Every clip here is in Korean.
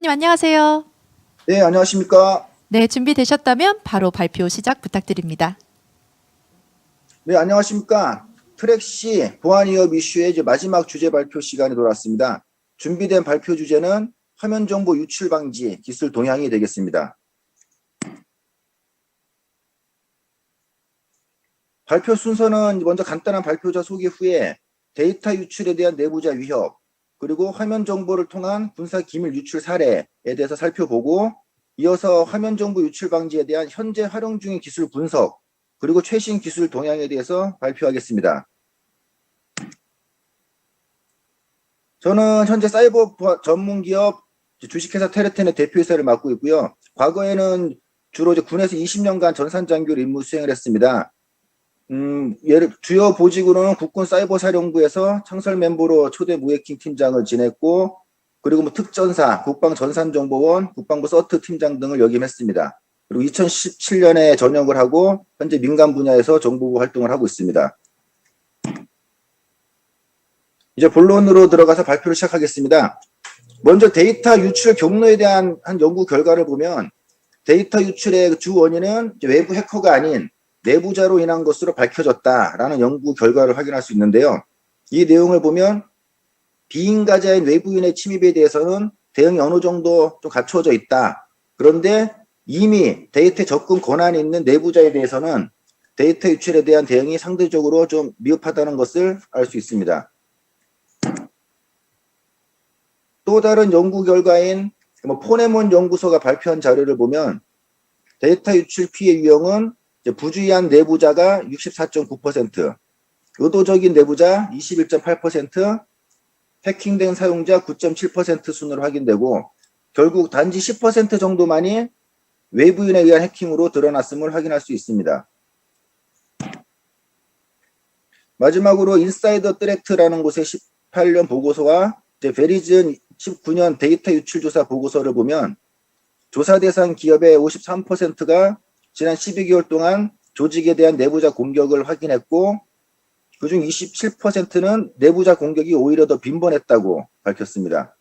대표님 안녕하세요. 네, 안녕하십니까? 네, 준비되셨다면 바로 발표 시작 부탁드립니다. 네, 안녕하십니까? 트랙C 보안위협 이슈의 이제 마지막 주제 발표 시간이 돌아왔습니다. 준비된 발표 주제는 화면 정보 유출 방지 기술 동향이 되겠습니다. 발표 순서는 먼저 간단한 발표자 소개 후에 데이터 유출에 대한 내부자 위협, 그리고 화면 정보를 통한 군사 기밀 유출 사례에 대해서 살펴보고, 이어서 화면 정보 유출 방지에 대한 현재 활용 중인 기술 분석, 그리고 최신 기술 동향에 대해서 발표하겠습니다. 저는 현재 사이버 전문 기업 주식회사 테레텐의 대표이사를 맡고 있고요. 과거에는 주로 군에서 20년간 전산장교로 임무 수행을 했습니다. 주요 보직으로는 국군 사이버사령부에서 창설 멤버로 초대 무해킹 팀장을 지냈고, 그리고 특전사, 국방전산정보원, 국방부 서트 팀장 등을 역임했습니다. 그리고 2017년에 전역을 하고 현재 민간 분야에서 정보부 활동을 하고 있습니다. 이제 본론으로 들어가서 발표를 시작하겠습니다. 먼저 데이터 유출 경로에 대한 한 연구 결과를 보면, 데이터 유출의 주 원인은 외부 해커가 아닌 내부자로 인한 것으로 밝혀졌다라는 연구 결과를 확인할 수 있는데요. 이 내용을 보면 비인가자인 외부인의 침입에 대해서는 대응이 어느 정도 좀 갖춰져 있다. 그런데 이미 데이터 접근 권한이 있는 내부자에 대해서는 데이터 유출에 대한 대응이 상대적으로 좀 미흡하다는 것을 알 수 있습니다. 또 다른 연구 결과인 포네몬 연구소가 발표한 자료를 보면 데이터 유출 피해 유형은 부주의한 내부자가 64.9%, 의도적인 내부자 21.8%, 해킹된 사용자 9.7% 순으로 확인되고, 결국 단지 10% 정도만이 외부인에 의한 해킹으로 드러났음을 확인할 수 있습니다. 마지막으로 인사이더 트랙트라는 곳의 18년 보고서와 베리즌 19년 데이터 유출 조사 보고서를 보면, 조사 대상 기업의 53%가 지난 12개월 동안 조직에 대한 내부자 공격을 확인했고, 그중 27%는 내부자 공격이 오히려 더 빈번했다고 밝혔습니다.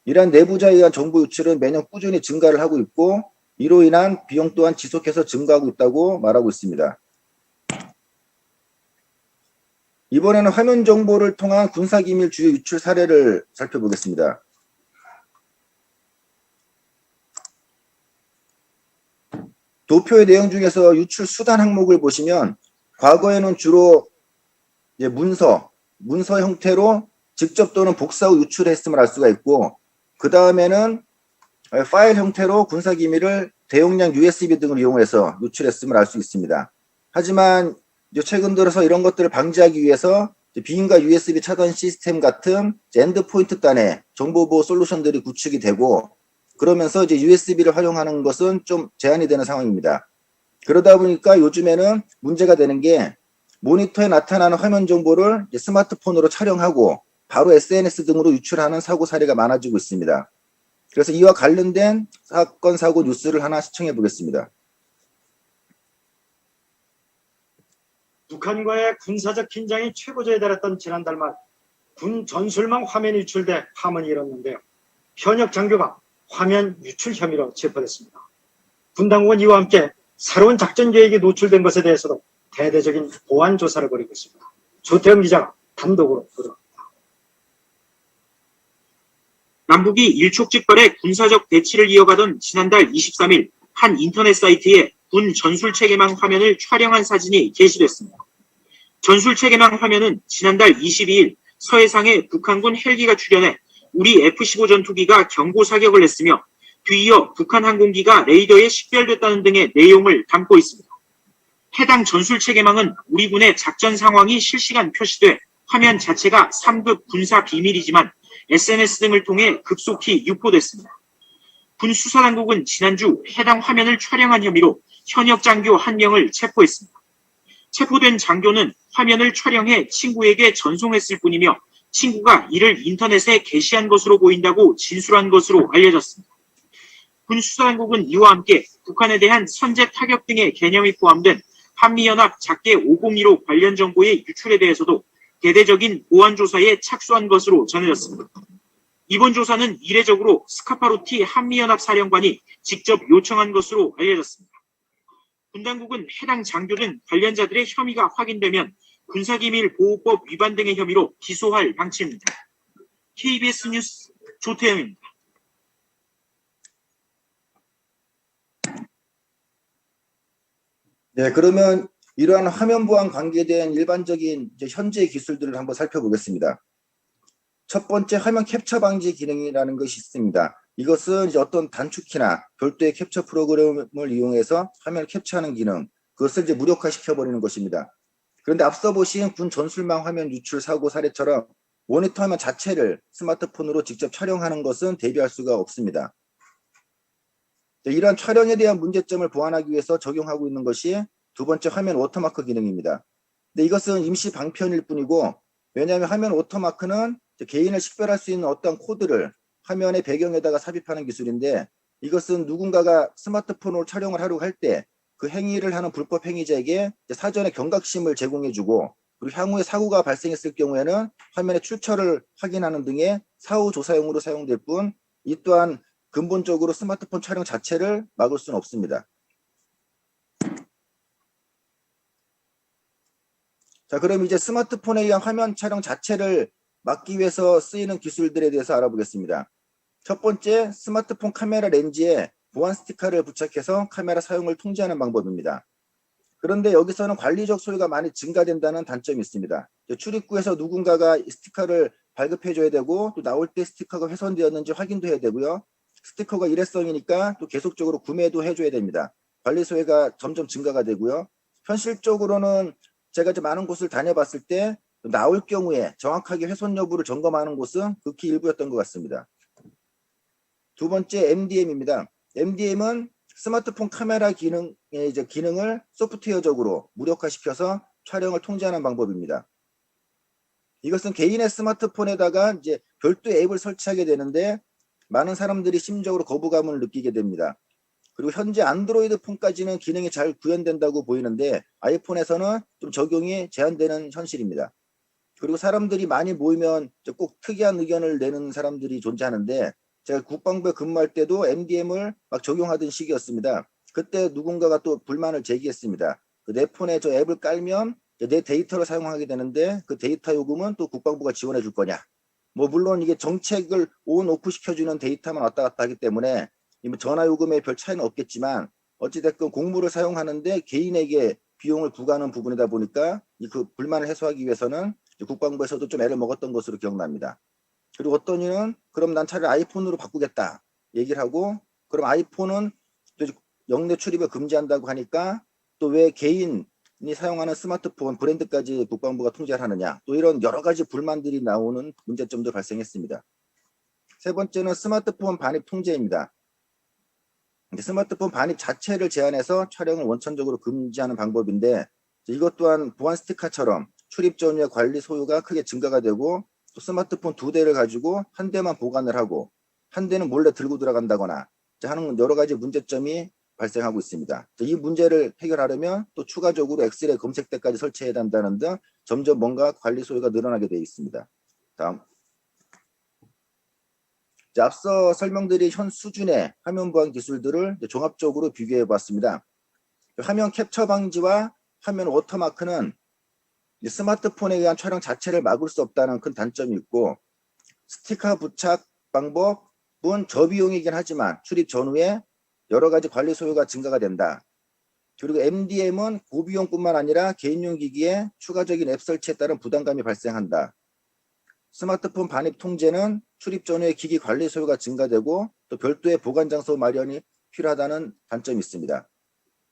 이러한 내부자에 의한 정보 유출은 매년 꾸준히 증가를 하고 있고, 이로 인한 비용 또한 지속해서 증가하고 있다고 말하고 있습니다. 이번에는 화면 정보를 통한 군사기밀 주요 유출 사례를 살펴보겠습니다. 도표의 내용 중에서 유출 수단 항목을 보시면, 과거에는 주로 문서 형태로 직접 또는 복사 후 유출했음을 알 수가 있고, 그 다음에는 파일 형태로 군사기밀을 대용량 USB 등을 이용해서 유출했음을 알 수 있습니다. 하지만 최근 들어서 이런 것들을 방지하기 위해서 비인가 USB 차단 시스템 같은 엔드포인트 단의 정보보호 솔루션들이 구축이 되고, 그러면서 USB를 활용하는 것은 좀 제한이 되는 상황입니다. 그러다 보니까 요즘에는 문제가 되는 게, 모니터에 나타나는 화면 정보를 스마트폰으로 촬영하고 바로 SNS 등으로 유출하는 사고 사례가 많아지고 있습니다. 그래서 이와 관련된 사건 사고 뉴스를 하나 시청해 보겠습니다. 북한과의 군사적 긴장이 최고조에 달했던 지난달 말, 군 전술망 화면이 유출돼 파문이 일었는데요. 현역 장교가 화면 유출 혐의로 체포됐습니다. 군 당국은 이와 함께 새로운 작전 계획이 노출된 것에 대해서도 대대적인 보안 조사를 벌이고 있습니다. 조태영 기자가 단독으로 보도합니다. 남북이 일촉즉발의 군사적 대치를 이어가던 지난달 23일 한 인터넷 사이트에 군 전술체계망 화면을 촬영한 사진이 게시됐습니다. 전술체계망 화면은 지난달 22일 서해상에 북한군 헬기가 출현해 우리 F-15 전투기가 경고 사격을 했으며, 뒤이어 북한 항공기가 레이더에 식별됐다는 등의 내용을 담고 있습니다. 해당 전술체계망은 우리 군의 작전 상황이 실시간 표시돼 화면 자체가 3급 군사 비밀이지만 SNS 등을 통해 급속히 유포됐습니다. 군 수사당국은 지난주 해당 화면을 촬영한 혐의로 현역 장교 1명을 체포했습니다. 체포된 장교는 화면을 촬영해 친구에게 전송했을 뿐이며, 친구가 이를 인터넷에 게시한 것으로 보인다고 진술한 것으로 알려졌습니다. 군 수사당국은 이와 함께 북한에 대한 선제 타격 등의 개념이 포함된 한미연합 작계 502로 관련 정보의 유출에 대해서도 대대적인 보안 조사에 착수한 것으로 전해졌습니다. 이번 조사는 이례적으로 스카파로티 한미연합 사령관이 직접 요청한 것으로 알려졌습니다. 군당국은 해당 장교 등 관련자들의 혐의가 확인되면 군사기밀보호법 위반 등의 혐의로 기소할 방침입니다. KBS 뉴스 조태영입니다. 네, 그러면 이러한 화면 보안 관계된 일반적인 현재 기술들을 한번 살펴보겠습니다. 첫 번째, 화면 캡처 방지 기능이라는 것이 있습니다. 이것은 이제 어떤 단축키나 별도의 캡처 프로그램을 이용해서 화면을 캡처하는 기능, 그것을 이제 무력화시켜 버리는 것입니다. 그런데 앞서 보신 군 전술망 화면 유출 사고 사례처럼 모니터 화면 자체를 스마트폰으로 직접 촬영하는 것은 대비할 수가 없습니다. 이러한 촬영에 대한 문제점을 보완하기 위해서 적용하고 있는 것이 두 번째 화면 워터마크 기능입니다. 근데 이것은 임시 방편일 뿐이고, 왜냐하면 화면 워터마크는 개인을 식별할 수 있는 어떤 코드를 화면의 배경에다가 삽입하는 기술인데, 이것은 누군가가 스마트폰으로 촬영을 하려고 할 때 그 행위를 하는 불법 행위자에게 사전에 경각심을 제공해주고, 그리고 향후에 사고가 발생했을 경우에는 화면의 출처를 확인하는 등의 사후 조사용으로 사용될 뿐, 이 또한 근본적으로 스마트폰 촬영 자체를 막을 수는 없습니다. 자, 그럼 이제 스마트폰에 의한 화면 촬영 자체를 막기 위해서 쓰이는 기술들에 대해서 알아보겠습니다. 첫 번째, 스마트폰 카메라 렌즈에 보안 스티커를 부착해서 카메라 사용을 통제하는 방법입니다. 그런데 여기서는 관리적 소요가 많이 증가된다는 단점이 있습니다. 출입구에서 누군가가 스티커를 발급해줘야 되고, 또 나올 때 스티커가 훼손되었는지 확인도 해야 되고요. 스티커가 일회성이니까 또 계속적으로 구매도 해줘야 됩니다. 관리 소요가 점점 증가가 되고요. 현실적으로는 제가 이제 많은 곳을 다녀봤을 때 나올 경우에 정확하게 훼손 여부를 점검하는 곳은 극히 일부였던 것 같습니다. 두 번째, MDM입니다. MDM은 스마트폰 카메라 기능을 소프트웨어적으로 무력화시켜서 촬영을 통제하는 방법입니다. 이것은 개인의 스마트폰에다가 이제 별도의 앱을 설치하게 되는데, 많은 사람들이 심적으로 거부감을 느끼게 됩니다. 그리고 현재 안드로이드 폰까지는 기능이 잘 구현된다고 보이는데, 아이폰에서는 좀 적용이 제한되는 현실입니다. 그리고 사람들이 많이 모이면 꼭 특이한 의견을 내는 사람들이 존재하는데, 제가 국방부에 근무할 때도 MDM을 막 적용하던 시기였습니다. 그때 누군가가 또 불만을 제기했습니다. 내 폰에 저 앱을 깔면 내 데이터를 사용하게 되는데, 그 데이터 요금은 또 국방부가 지원해 줄 거냐. 뭐 물론 이게 정책을 온 오프 시켜주는 데이터만 왔다 갔다 하기 때문에 전화 요금에 별 차이는 없겠지만, 어찌됐건 공무를 사용하는데 개인에게 비용을 부과하는 부분이다 보니까 그 불만을 해소하기 위해서는 국방부에서도 좀 애를 먹었던 것으로 기억납니다. 그리고 어떤 이는 그럼 난 차라리 아이폰으로 바꾸겠다 얘기를 하고, 그럼 아이폰은 또 영내 출입을 금지한다고 하니까 또 왜 개인이 사용하는 스마트폰 브랜드까지 국방부가 통제를 하느냐, 또 이런 여러 가지 불만들이 나오는 문제점도 발생했습니다. 세 번째는 스마트폰 반입 통제입니다. 스마트폰 반입 자체를 제한해서 촬영을 원천적으로 금지하는 방법인데, 이것 또한 보안 스티커처럼 출입 전후의 관리 소요가 크게 증가가 되고, 또 스마트폰 2대를 가지고 한 대만 보관을 하고 한 대는 몰래 들고 들어간다거나 하는 여러 가지 문제점이 발생하고 있습니다. 이 문제를 해결하려면 또 추가적으로 엑스레이 검색대까지 설치해야 한다는 등 점점 뭔가 관리 소요가 늘어나게 되어 있습니다. 다음. 앞서 설명드린 현 수준의 화면 보안 기술들을 종합적으로 비교해 봤습니다. 화면 캡처 방지와 화면 워터마크는 스마트폰에 의한 촬영 자체를 막을 수 없다는 큰 단점이 있고, 스티커 부착 방법은 저비용이긴 하지만 출입 전후에 여러 가지 관리 소요가 증가가 된다. 그리고 MDM은 고비용뿐만 아니라 개인용 기기에 추가적인 앱 설치에 따른 부담감이 발생한다. 스마트폰 반입 통제는 출입 전후에 기기 관리 소요가 증가되고 또 별도의 보관 장소 마련이 필요하다는 단점이 있습니다.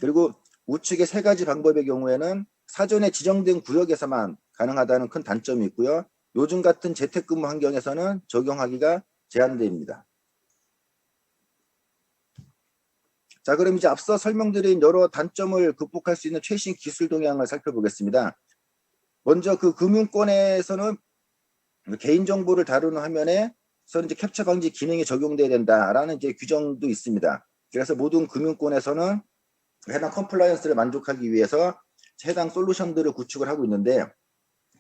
그리고 우측의 세 가지 방법의 경우에는 사전에 지정된 구역에서만 가능하다는 큰 단점이 있고요. 요즘 같은 재택근무 환경에서는 적용하기가 제한됩니다. 자, 그럼 이제 앞서 설명드린 여러 단점을 극복할 수 있는 최신 기술 동향을 살펴보겠습니다. 먼저 그 금융권에서는 개인정보를 다루는 화면에 이제 캡처 방지 기능이 적용돼야 된다라는 이제 규정도 있습니다. 그래서 모든 금융권에서는 해당 컴플라이언스를 만족하기 위해서 해당 솔루션들을 구축을 하고 있는데,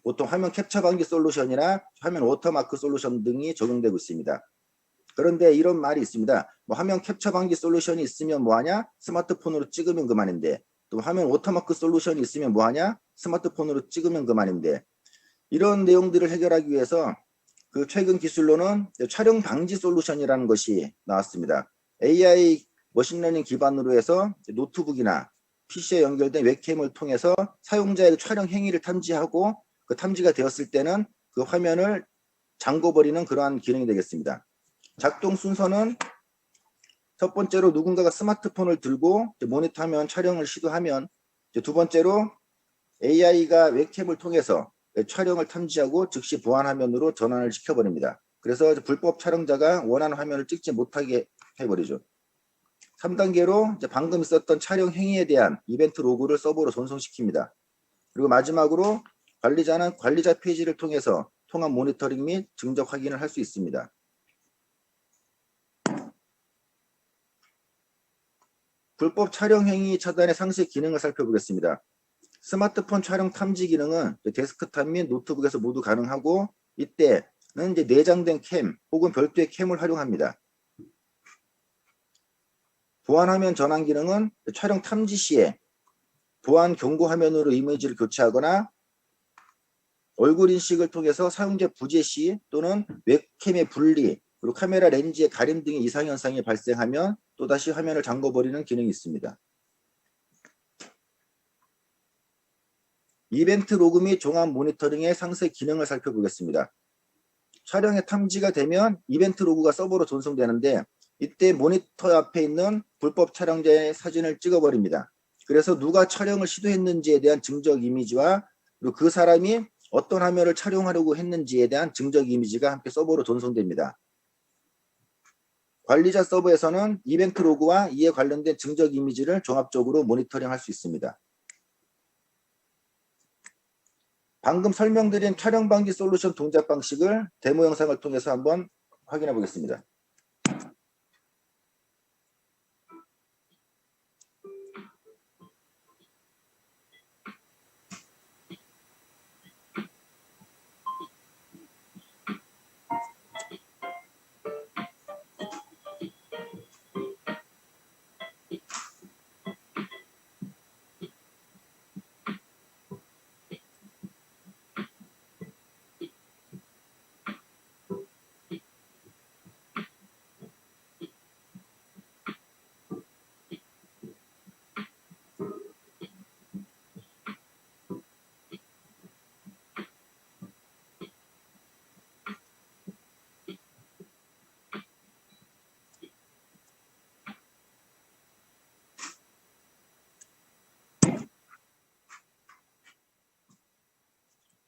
보통 화면 캡처 방지 솔루션이나 화면 워터마크 솔루션 등이 적용되고 있습니다. 그런데 이런 말이 있습니다. 뭐 화면 캡처 방지 솔루션이 있으면 뭐하냐? 스마트폰으로 찍으면 그만인데, 또 화면 워터마크 솔루션이 있으면 뭐하냐? 스마트폰으로 찍으면 그만인데, 이런 내용들을 해결하기 위해서 그 최근 기술로는 촬영 방지 솔루션이라는 것이 나왔습니다. AI 머신러닝 기반으로 해서 노트북이나 PC에 연결된 웹캠을 통해서 사용자의 촬영 행위를 탐지하고 그 탐지가 되었을 때는 그 화면을 잠궈버리는 그러한 기능이 되겠습니다. 작동 순서는 첫 번째로 누군가가 스마트폰을 들고 모니터하면 촬영을 시도하면, 두 번째로 AI가 웹캠을 통해서 촬영을 탐지하고 즉시 보안 화면으로 전환을 시켜버립니다. 그래서 불법 촬영자가 원하는 화면을 찍지 못하게 해버리죠. 3단계로 방금 있었던 촬영 행위에 대한 이벤트 로그를 서버로 전송시킵니다. 그리고 마지막으로 관리자는 관리자 페이지를 통해서 통합 모니터링 및 증적 확인을 할 수 있습니다. 불법 촬영 행위 차단의 상세 기능을 살펴보겠습니다. 스마트폰 촬영 탐지 기능은 데스크탑 및 노트북에서 모두 가능하고, 이때는 이제 내장된 캠 혹은 별도의 캠을 활용합니다. 보안 화면 전환 기능은 촬영 탐지 시에 보안 경고 화면으로 이미지를 교체하거나 얼굴 인식을 통해서 사용자 부재 시 또는 웹캠의 분리, 그리고 카메라 렌즈의 가림 등의 이상 현상이 발생하면 또다시 화면을 잠궈버리는 기능이 있습니다. 이벤트 로그 및 종합 모니터링의 상세 기능을 살펴보겠습니다. 촬영에 탐지가 되면 이벤트 로그가 서버로 전송되는데, 이때 모니터 앞에 있는 불법 촬영자의 사진을 찍어버립니다. 그래서 누가 촬영을 시도했는지에 대한 증적 이미지와 그리고 그 사람이 어떤 화면을 촬영하려고 했는지에 대한 증적 이미지가 함께 서버로 전송됩니다. 관리자 서버에서는 이벤트 로그와 이에 관련된 증적 이미지를 종합적으로 모니터링할 수 있습니다. 방금 설명드린 촬영 방지 솔루션 동작 방식을 데모 영상을 통해서 한번 확인해 보겠습니다.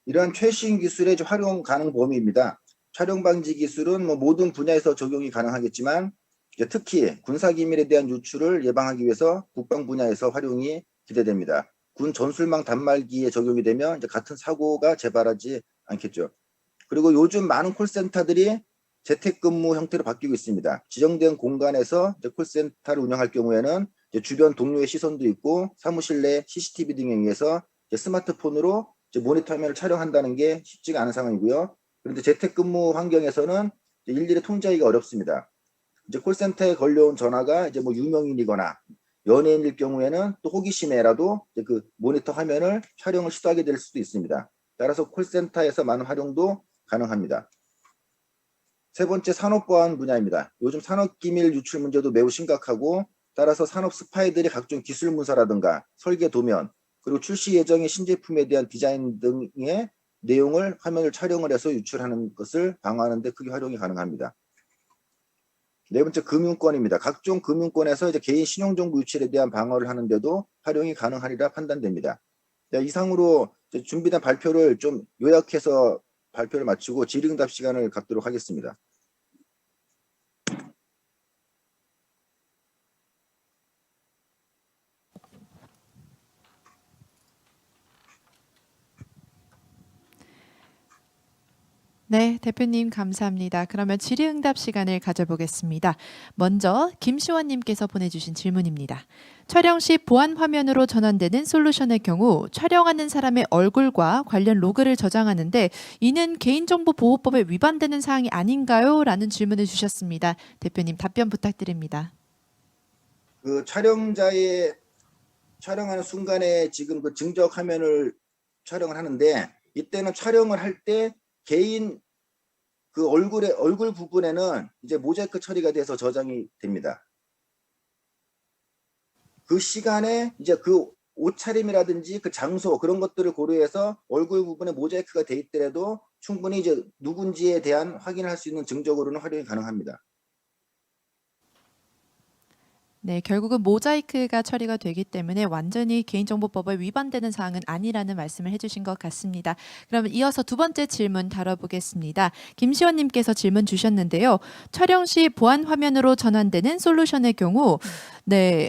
이러한 최신 기술의 활용 가능 범위입니다. 촬영 방지 기술은 모든 분야에서 적용이 가능하겠지만, 특히 군사기밀에 대한 유출을 예방하기 위해서 국방 분야에서 활용이 기대됩니다. 군 전술망 단말기에 적용이 되면 같은 사고가 재발하지 않겠죠. 그리고 요즘 많은 콜센터들이 재택근무 형태로 바뀌고 있습니다. 지정된 공간에서 콜센터를 운영할 경우에는 주변 동료의 시선도 있고 사무실 내 CCTV 등에 의해서 스마트폰으로 모니터 화면을 촬영한다는 게 쉽지가 않은 상황이고요. 그런데 재택근무 환경에서는 일일이 통제하기가 어렵습니다. 콜센터에 걸려온 전화가 유명인이거나 연예인일 경우에는 또 호기심에라도 그 모니터 화면을 촬영을 시도하게 될 수도 있습니다. 따라서 콜센터에서 많은 활용도 가능합니다. 세 번째, 산업보안 분야입니다. 요즘 산업기밀 유출 문제도 매우 심각하고, 따라서 산업 스파이들이 각종 기술 문서라든가 설계 도면, 그리고 출시 예정의 신제품에 대한 디자인 등의 내용을 화면을 촬영을 해서 유출하는 것을 방어하는 데 크게 활용이 가능합니다. 네 번째, 금융권입니다. 각종 금융권에서 개인 신용정보 유출에 대한 방어를 하는데도 활용이 가능하리라 판단됩니다. 이상으로 준비된 발표를 좀 요약해서 발표를 마치고 질의응답 시간을 갖도록 하겠습니다. 네, 대표님 감사합니다. 그러면 질의응답 시간을 가져보겠습니다. 먼저 김시원님께서 보내주신 질문입니다. 촬영 시 보안 화면으로 전환되는 솔루션의 경우 촬영하는 사람의 얼굴과 관련 로그를 저장하는데 이는 개인정보보호법에 위반되는 사항이 아닌가요? 라는 질문을 주셨습니다. 대표님 답변 부탁드립니다. 그 촬영자의 촬영하는 순간에 지금 그 증적 화면을 촬영을 하는데 이때는 촬영을 할 때 개인 그 얼굴 부분에는 이제 모자이크 처리가 돼서 저장이 됩니다. 그 시간에 이제 그 옷차림이라든지 그 장소 그런 것들을 고려해서 얼굴 부분에 모자이크가 돼 있더라도 충분히 이제 누군지에 대한 확인을 할 수 있는 증적으로는 활용이 가능합니다. 네, 결국은 모자이크가 처리가 되기 때문에 완전히 개인정보법에 위반되는 사항은 아니라는 말씀을 해주신 것 같습니다. 그러면 이어서 두 번째 질문 다뤄보겠습니다. 김시원님께서 질문 주셨는데요. 촬영 시 보안 화면으로 전환되는 솔루션의 경우, 네,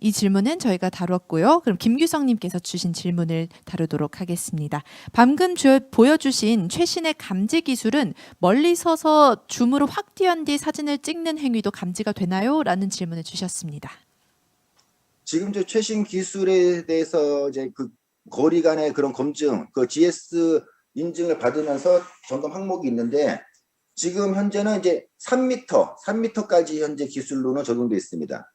이 질문은 저희가 다뤘고요. 그럼 김규성님께서 주신 질문을 다루도록 하겠습니다. 방금 보여주신 최신의 감지 기술은 멀리 서서 줌으로 확 띄운 뒤 사진을 찍는 행위도 감지가 되나요? 라는 질문을 주셨습니다. 지금 저 최신 기술에 대해서 이제 그 거리 간의 그런 검증, 그 GS 인증을 받으면서 점검 항목이 있는데 지금 현재는 이제 3m까지 현재 기술로는 적용돼 있습니다.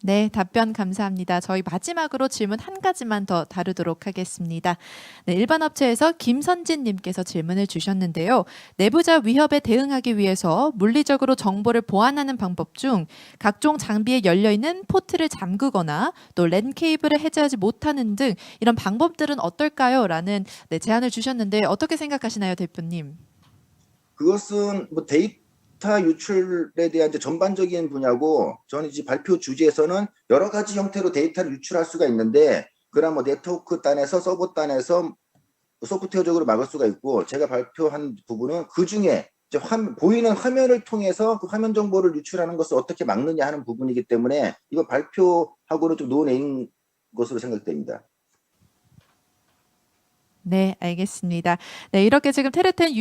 네, 답변 감사합니다. 저희 마지막으로 질문 한 가지만 더 다루도록 하겠습니다. 네, 일반 업체에서 김선진님께서 질문을 주셨는데요. 내부자 위협에 대응하기 위해서 물리적으로 정보를 보안하는 방법 중 각종 장비에 열려있는 포트를 잠그거나 또 랜 케이블을 해제하지 못하는 등 이런 방법들은 어떨까요? 라는 제안을 주셨는데 어떻게 생각하시나요, 대표님? 그것은 뭐 데이터 유출에 대한 이제 전반적인 분야고 저는 이제 발표 주제에서는 여러 가지 형태로 데이터를 유출할 수가 있는데 그런 뭐 네트워크 단에서 서버 단에서 소프트웨어적으로 막을 수가 있고 제가 발표한 부분은 그 중에 이제 보이는 화면을 통해서 그 화면 정보를 유출하는 것을 어떻게 막느냐 하는 부분이기 때문에 이거 발표하고는 좀 논외인 것으로 생각됩니다. 네, 알겠습니다. 네, 이렇게 지금 테레텐